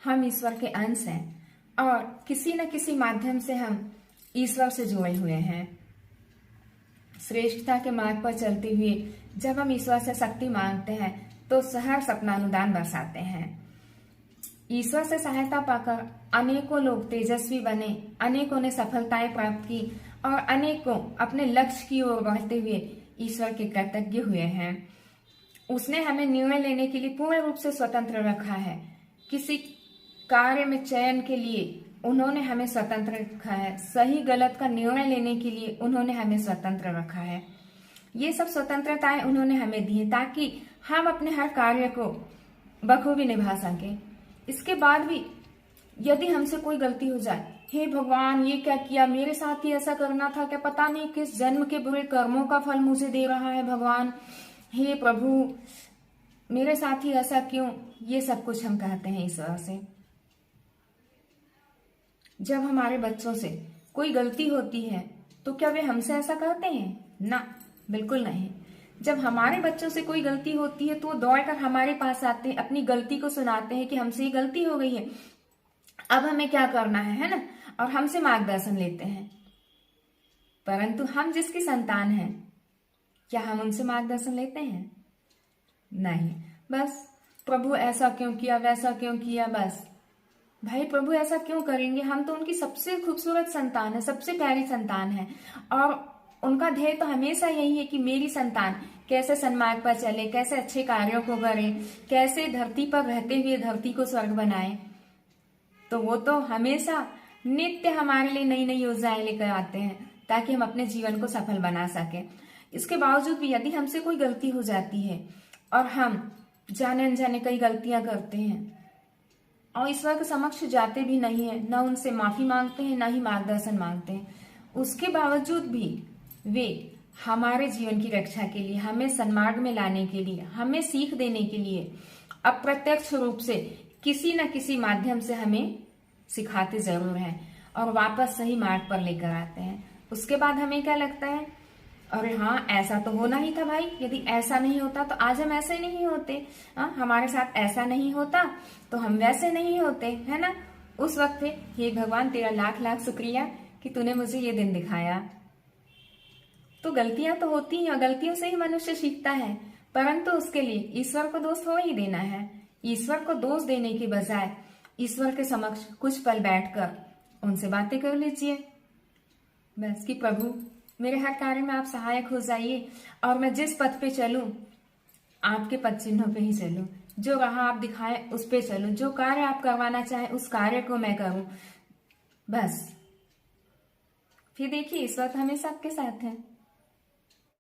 हम ईश्वर के अंश हैं और किसी न किसी माध्यम से हम ईश्वर से जुड़े हुए हैं। श्रेष्ठता के मार्ग पर चलते हुए जब हम ईश्वर से शक्ति मांगते हैं तो सहर्ष अपना अनुदान बरसाते हैं। ईश्वर से सहायता पाकर अनेकों लोग तेजस्वी बने, अनेकों ने सफलताएं प्राप्त की और अनेकों अपने लक्ष्य की ओर बढ़ते हुए ईश्वर के कृतज्ञ हुए हैं। उसने हमें निर्णय लेने के लिए पूर्ण रूप से स्वतंत्र रखा है। किसी कार्य में चयन के लिए उन्होंने हमें स्वतंत्र रखा है। सही गलत का निर्णय लेने के लिए उन्होंने हमें स्वतंत्र रखा है। ये सब स्वतंत्रताएं उन्होंने हमें दी है ताकि हम अपने हर कार्य को बखूबी निभा सकें। इसके बाद भी यदि हमसे कोई गलती हो जाए, हे भगवान ये क्या किया, मेरे साथ ही ऐसा करना था क्या, पता नहीं किस जन्म के बुरे कर्मों का फल मुझे दे रहा है भगवान, हे प्रभु मेरे साथ ही ऐसा क्यों, ये सब कुछ हम कहते हैं ईश्वर से। जब हमारे बच्चों से कोई गलती होती है तो क्या वे हमसे ऐसा कहते हैं? ना, बिल्कुल नहीं। जब हमारे बच्चों से कोई गलती होती है तो वो दौड़कर हमारे पास आते हैं, अपनी गलती को सुनाते हैं कि हमसे ये गलती हो गई है, अब हमें क्या करना है ना, और हमसे मार्गदर्शन लेते हैं। परंतु हम जिसकी संतान हैं, क्या हम उनसे मार्गदर्शन लेते हैं? नहीं, बस प्रभु ऐसा क्यों किया, वैसा क्यों किया, बस भाई प्रभु ऐसा क्यों करेंगे, हम तो उनकी सबसे खूबसूरत संतान है, सबसे प्यारी संतान है और उनका ध्येय तो हमेशा यही है कि मेरी संतान कैसे सन्मार्ग पर चले, कैसे अच्छे कार्यों को करे, कैसे धरती पर रहते हुए धरती को स्वर्ग बनाए। तो वो तो हमेशा नित्य हमारे लिए नई नई योजनाएं लेकर आते हैं ताकि हम अपने जीवन को सफल बना सके। इसके बावजूद भी यदि हमसे कोई गलती हो जाती है और हम जाने अनजाने कई गलतियां करते हैं और ईश्वर के समक्ष जाते भी नहीं है, न उनसे माफी मांगते हैं, न ही मार्गदर्शन मांगते हैं, उसके बावजूद भी वे हमारे जीवन की रक्षा के लिए, हमें सन्मार्ग में लाने के लिए, हमें सीख देने के लिए अप्रत्यक्ष रूप से किसी न किसी माध्यम से हमें सिखाते जरूर हैं और वापस सही मार्ग पर लेकर आते हैं। उसके बाद हमें क्या लगता है, अरे हाँ ऐसा तो होना ही था भाई, यदि ऐसा नहीं होता तो आज हम ऐसे नहीं होते, हमारे साथ ऐसा नहीं होता तो हम वैसे नहीं होते, है ना। उस वक्त हे भगवान तेरा लाख लाख शुक्रिया कि तूने मुझे ये दिन दिखाया। तो गलतियां तो होती हैं और गलतियों से ही मनुष्य सीखता है, परंतु उसके लिए ईश्वर को दोष हो ही देना है। ईश्वर को दोष देने के बजाय ईश्वर के समक्ष कुछ पल बैठकर उनसे बातें कर लीजिए, बस कि प्रभु मेरे हर कार्य में आप सहायक हो जाइए और मैं जिस पथ पे चलूं आपके पद चिन्हों पे ही चलूं, जो राह आप दिखाएं उस पे चलूं, जो कार्य आप करवाना चाहें उस कार्य को मैं करूं, बस। फिर देखिए ईश्वर हमेशा आपके साथ है।